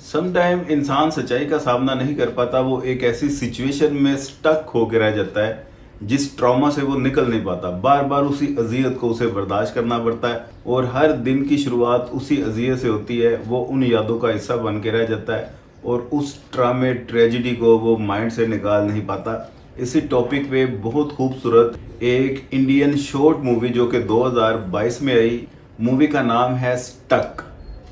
Sometime इंसान सच्चाई का सामना नहीं कर पाता, वो एक ऐसी सिचुएशन में स्टक होकर रह जाता है जिस ट्रॉमा से वो निकल नहीं पाता। बार बार उसी अजियत को उसे बर्दाश्त करना पड़ता है और हर दिन की शुरुआत उसी अजियत से होती है। वो उन यादों का हिस्सा बन के रह जाता है और उस ट्रामे ट्रेजिडी को वो माइंड से निकाल नहीं पाता। इसी टॉपिक पे बहुत खूबसूरत एक इंडियन शॉर्ट मूवी जो कि 2022 में आई, मूवी का नाम है स्टक।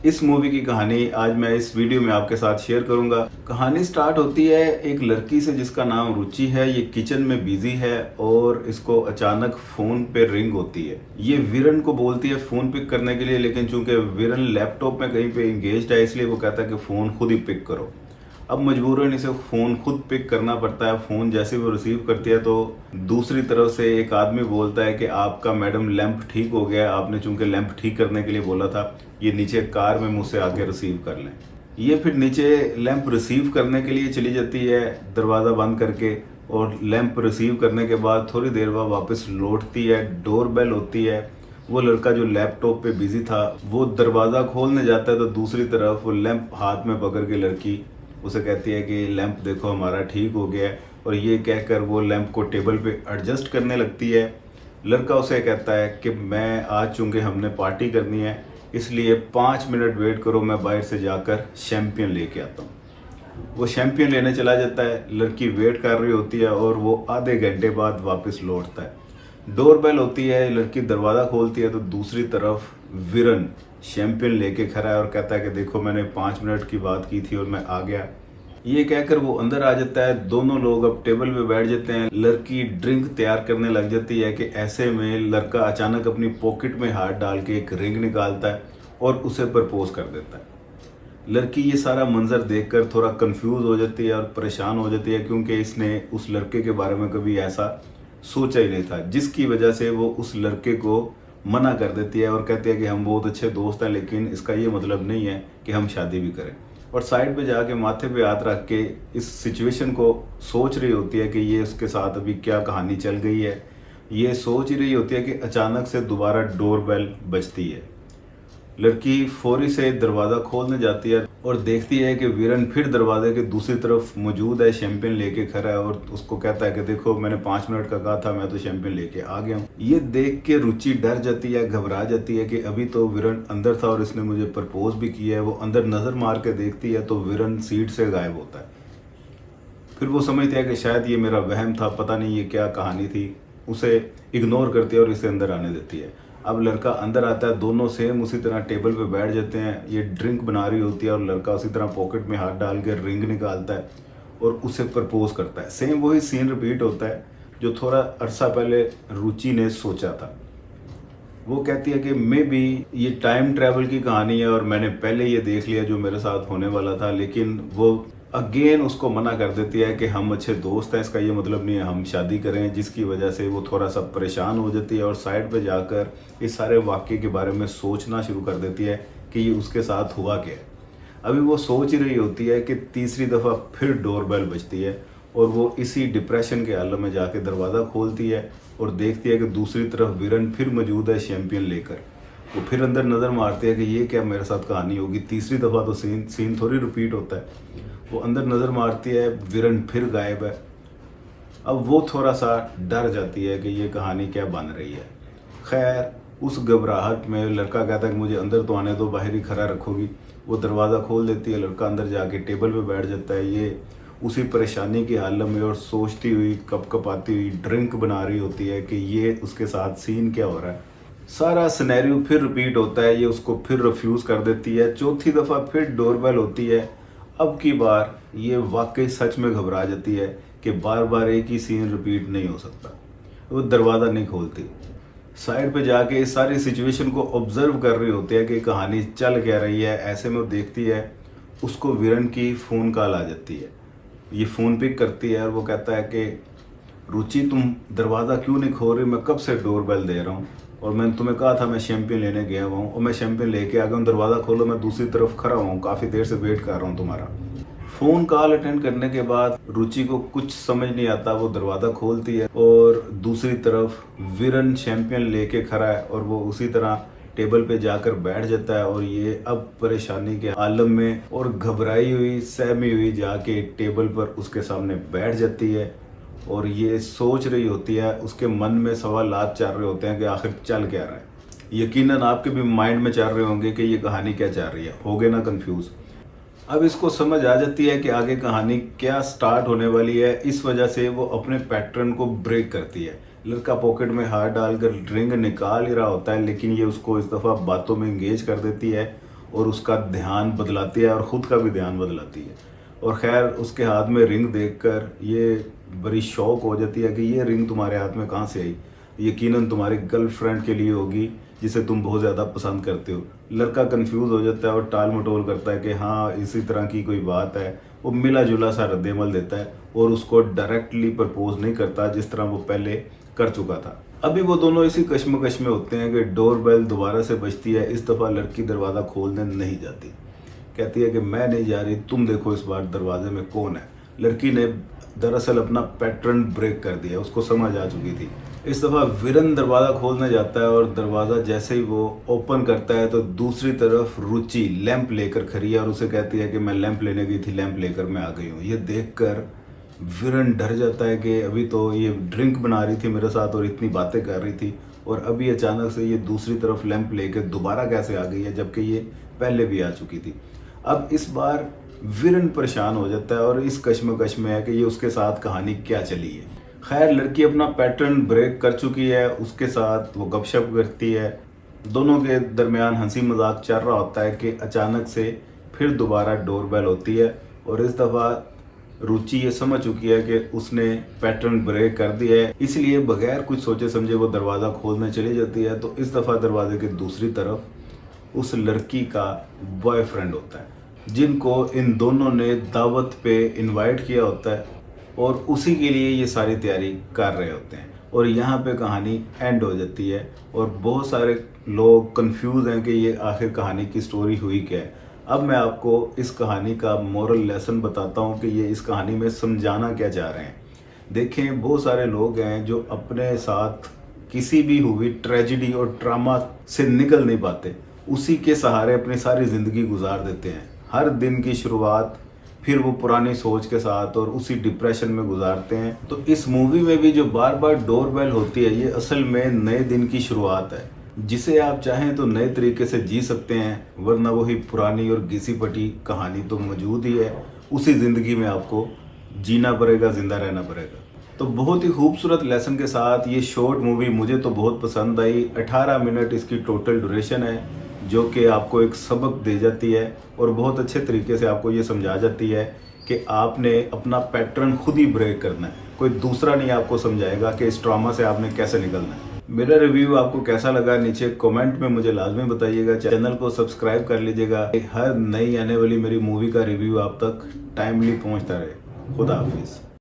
इस मूवी की कहानी आज मैं इस वीडियो में आपके साथ शेयर करूंगा। कहानी स्टार्ट होती है एक लड़की से जिसका नाम रुचि है। ये किचन में बिजी है और इसको अचानक फोन पे रिंग होती है। ये वीरन को बोलती है फोन पिक करने के लिए, लेकिन चूंकि वीरन लैपटॉप में कहीं पे एंगेज्ड है इसलिए वो कहता है कि फोन खुद ही पिक करो। अब मजबूरन इसे फ़ोन खुद पिक करना पड़ता है। फ़ोन जैसे वो रिसीव करती है तो दूसरी तरफ से एक आदमी बोलता है कि आपका मैडम लैंप ठीक हो गया है, आपने चूंकि लैंप ठीक करने के लिए बोला था, ये नीचे कार में मुझसे आके रिसीव कर लें। ये फिर नीचे लैंप रिसीव करने के लिए चली जाती है दरवाज़ा बंद करके, और लैंप रिसीव करने के बाद थोड़ी देर बाद वापस लौटती है। डोर बेल होती है। वो लड़का जो लैपटॉप पे बिजी था वो दरवाज़ा खोलने जाता है तो दूसरी तरफ वो लैंप हाथ में पकड़ के लड़की उसे कहती है कि लैंप देखो हमारा ठीक हो गया है, और ये कहकर वो लैंप को टेबल पे एडजस्ट करने लगती है। लड़का उसे कहता है कि मैं आज चूँकि हमने पार्टी करनी है इसलिए 5 मिनट वेट करो, मैं बाहर से जाकर शैम्पियन लेके आता हूँ। वो शैम्पियन लेने चला जाता है। लड़की वेट कर रही होती है और वो आधे घंटे बाद वापस लौटता है। डोर बेल होती है, लड़की दरवाज़ा खोलती है तो दूसरी तरफ वीरन शैम्पियन लेके खड़ा है और कहता है कि देखो मैंने 5 मिनट की बात की थी और मैं आ गया। ये कहकर वो अंदर आ जाता है। दोनों लोग अब टेबल पे बैठ जाते हैं। लड़की ड्रिंक तैयार करने लग जाती है कि ऐसे में लड़का अचानक अपनी पॉकेट में हाथ डाल के एक रिंग निकालता है और उसे प्रपोज कर देता है। लड़की ये सारा मंजर देखकर थोड़ा कंफ्यूज हो जाती है और परेशान हो जाती है, क्योंकि इसने उस लड़के के बारे में कभी ऐसा सोचा ही नहीं था, जिसकी वजह से वो उस लड़के को मना कर देती है और कहती है कि हम बहुत अच्छे दोस्त हैं, लेकिन इसका ये मतलब नहीं है कि हम शादी भी करें। और साइड पे जाके माथे पे हाथ रख के इस सिचुएशन को सोच रही होती है कि ये उसके साथ अभी क्या कहानी चल गई है। ये सोच ही रही होती है कि अचानक से दोबारा डोर बेल बजती है। लड़की फौरी से दरवाज़ा खोलने जाती है और देखती है कि वीरन फिर दरवाजे के दूसरी तरफ मौजूद है, शैम्पेन लेके खड़ा है और उसको कहता है कि देखो मैंने 5 मिनट का कहा था, मैं तो शैम्पेन लेके आ गया हूँ। ये देख के रुचि डर जाती है, घबरा जाती है कि अभी तो वीरन अंदर था और इसने मुझे प्रपोज भी किया है। वो अंदर नज़र मार के देखती है तो वीरन सीट से गायब होता है। फिर वो समझती है कि शायद ये मेरा वहम था, पता नहीं ये क्या कहानी थी। उसे इग्नोर करती है और इसे अंदर आने देती है। अब लड़का अंदर आता है, दोनों सेम उसी तरह टेबल पे बैठ जाते हैं। ये ड्रिंक बना रही होती है और लड़का उसी तरह पॉकेट में हाथ डाल के रिंग निकालता है और उसे प्रपोज करता है। सेम वही सीन रिपीट होता है जो थोड़ा अरसा पहले रुचि ने सोचा था। वो कहती है कि मे बी ये टाइम ट्रैवल की कहानी है और मैंने पहले ये देख लिया जो मेरे साथ होने वाला था, लेकिन वो अगेन उसको मना कर देती है कि हम अच्छे दोस्त हैं, इसका ये मतलब नहीं है हम शादी करें, जिसकी वजह से वो थोड़ा सा परेशान हो जाती है और साइड पे जाकर इस सारे वाक़े के बारे में सोचना शुरू कर देती है कि ये उसके साथ हुआ क्या है। अभी वो सोच ही रही होती है कि तीसरी दफ़ा फिर डोर बेल बजती है और वो इसी डिप्रेशन के आलम में जाके दरवाज़ा खोलती है और देखती है कि दूसरी तरफ वीरन फिर मौजूद है शैम्पियन लेकर। वो फिर अंदर नज़र मारती है कि ये क्या मेरे साथ कहानी होगी, तीसरी दफ़ा तो सीन थोड़ी रिपीट होता है। वो अंदर नज़र मारती है, वीरन फिर गायब है। अब वो थोड़ा सा डर जाती है कि ये कहानी क्या बन रही है। खैर उस घबराहट में लड़का कहता है कि मुझे अंदर तो आने दो, बाहर ही खड़ा रखोगी। वो दरवाज़ा खोल देती है, लड़का अंदर जाके टेबल पे बैठ जाता है। ये उसी परेशानी के हालत में और सोचती हुई कपकपाती हुई ड्रिंक बना रही होती है कि ये उसके साथ सीन क्या हो रहा है। सारा सिनेरियो फिर रिपीट होता है। ये उसको फिर रिफ्यूज़ कर देती है। चौथी दफ़ा फिर डोरबेल होती है। अब की बार ये वाकई सच में घबरा जाती है कि बार बार एक ही सीन रिपीट नहीं हो सकता। वो दरवाज़ा नहीं खोलती। साइड पे जाके इस सारी सिचुएशन को ऑब्जर्व कर रही होती है कि कहानी चल क्या रही है। ऐसे में वो देखती है उसको वीरन की फ़ोन कॉल आ जाती है। ये फ़ोन पिक करती है और वो कहता है कि रुचि तुम दरवाज़ा क्यों नहीं खोल रही, मैं कब से डोर बेल दे रहा हूँ और मैंने तुम्हें कहा था मैं शैम्पेन लेने गया हुआ हूँ और मैं शैम्पेन लेके आ गया हूँ, दरवाज़ा खोलो, मैं दूसरी तरफ खड़ा हुआ हूँ, काफ़ी देर से वेट कर रहा हूँ तुम्हारा। फ़ोन कॉल अटेंड करने के बाद रुचि को कुछ समझ नहीं आता। वो दरवाज़ा खोलती है और दूसरी तरफ वीरन शैम्पेन लेके खड़ा है और वो उसी तरह टेबल पे जाकर बैठ जाता है और ये अब परेशानी के आलम में और घबराई हुई सहमी हुई जाके टेबल पर उसके सामने बैठ जाती है और ये सोच रही होती है, उसके मन में सवालात चल रहे होते हैं कि आखिर चल क्या रहा है। यकीनन आपके भी माइंड में चल रहे होंगे कि ये कहानी क्या चल रही है, हो गए ना कंफ्यूज। अब इसको समझ आ जाती है कि आगे कहानी क्या स्टार्ट होने वाली है, इस वजह से वो अपने पैटर्न को ब्रेक करती है। लड़का पॉकेट में हाथ डालकर रिंग निकाल ही रहा होता है, लेकिन ये उसको इस दफ़ा बातों में इंगेज कर देती है और उसका ध्यान बदलाती है और ख़ुद का भी ध्यान बदलाती है। और खैर उसके हाथ में रिंग देखकर ये बड़ी शौक हो जाती है कि ये रिंग तुम्हारे हाथ में कहाँ से आई। यकीनन तुम्हारी गर्लफ्रेंड के लिए होगी जिसे तुम बहुत ज़्यादा पसंद करते हो। लड़का कंफ्यूज हो जाता है और टाल मटोल करता है कि हाँ इसी तरह की कोई बात है। वो मिला जुला सा रद्देमल देता है और उसको डायरेक्टली प्रपोज नहीं करता जिस तरह वो पहले कर चुका था। अभी वो दोनों इसी कश्मकश में होते हैं कि डोर बेल दोबारा से बजती है। इस दफ़ा लड़की दरवाज़ा खोलने नहीं जाती, कहती है कि मैं नहीं जा रही, तुम देखो इस बार दरवाजे में कौन है। लड़की ने दरअसल अपना पैटर्न ब्रेक कर दिया, उसको समझ आ चुकी थी। इस दफ़ा वीरन दरवाज़ा खोलने जाता है और दरवाज़ा जैसे ही वो ओपन करता है तो दूसरी तरफ रुचि लैंप लेकर खड़ी है और उसे कहती है कि मैं लैंप लेने गई थी, लैंप लेकर मैं आ गई हूँ। ये देखकर वीरन डर जाता है कि अभी तो ये ड्रिंक बना रही थी मेरे साथ और इतनी बातें कर रही थी और अभी अचानक से ये दूसरी तरफ लैंप लेकर दोबारा कैसे आ गई है, जबकि ये पहले भी आ चुकी थी। अब इस बार वीरन परेशान हो जाता है और इस कश्मकश में है कि ये उसके साथ कहानी क्या चली है। खैर लड़की अपना पैटर्न ब्रेक कर चुकी है, उसके साथ वो गपशप करती है। दोनों के दरमियान हंसी मजाक चल रहा होता है कि अचानक से फिर दोबारा डोरबेल होती है और इस दफ़ा रुचि ये समझ चुकी है कि उसने पैटर्न ब्रेक कर दिया है, इसलिए बगैर कुछ सोचे समझे वो दरवाज़ा खोलने चली जाती है। तो इस दफ़ा दरवाजे की दूसरी तरफ उस लड़की का बॉयफ्रेंड होता है जिनको इन दोनों ने दावत पे इनवाइट किया होता है और उसी के लिए ये सारी तैयारी कर रहे होते हैं। और यहाँ पे कहानी एंड हो जाती है और बहुत सारे लोग कंफ्यूज हैं कि ये आखिर कहानी की स्टोरी हुई क्या है। अब मैं आपको इस कहानी का मोरल लेसन बताता हूँ कि ये इस कहानी में समझाना क्या चाह रहे हैं। देखें, बहुत सारे लोग हैं जो अपने साथ किसी भी हुई ट्रेजिडी और ड्रामा से निकल नहीं पाते, उसी के सहारे अपनी सारी ज़िंदगी गुजार देते हैं। हर दिन की शुरुआत फिर वो पुरानी सोच के साथ और उसी डिप्रेशन में गुजारते हैं। तो इस मूवी में भी जो बार बार डोरबेल होती है ये असल में नए दिन की शुरुआत है, जिसे आप चाहें तो नए तरीके से जी सकते हैं, वरना वही पुरानी और घिसी पटी कहानी तो मौजूद ही है। उसी ज़िंदगी में आपको जीना पड़ेगा, ज़िंदा रहना पड़ेगा। तो बहुत ही खूबसूरत लेसन के साथ ये शॉर्ट मूवी मुझे तो बहुत पसंद आई। 18 मिनट इसकी टोटल ड्यूरेशन है जो कि आपको एक सबक दे जाती है और बहुत अच्छे तरीके से आपको ये समझा जाती है कि आपने अपना पैटर्न खुद ही ब्रेक करना है। कोई दूसरा नहीं आपको समझाएगा कि इस ट्रॉमा से आपने कैसे निकलना है। मेरा रिव्यू आपको कैसा लगा नीचे कमेंट में मुझे लाजमी बताइएगा। चैनल को सब्सक्राइब कर लीजिएगा, हर नई आने वाली मेरी मूवी का रिव्यू आप तक टाइमली पहुंचता रहे। खुदा हाफिज़।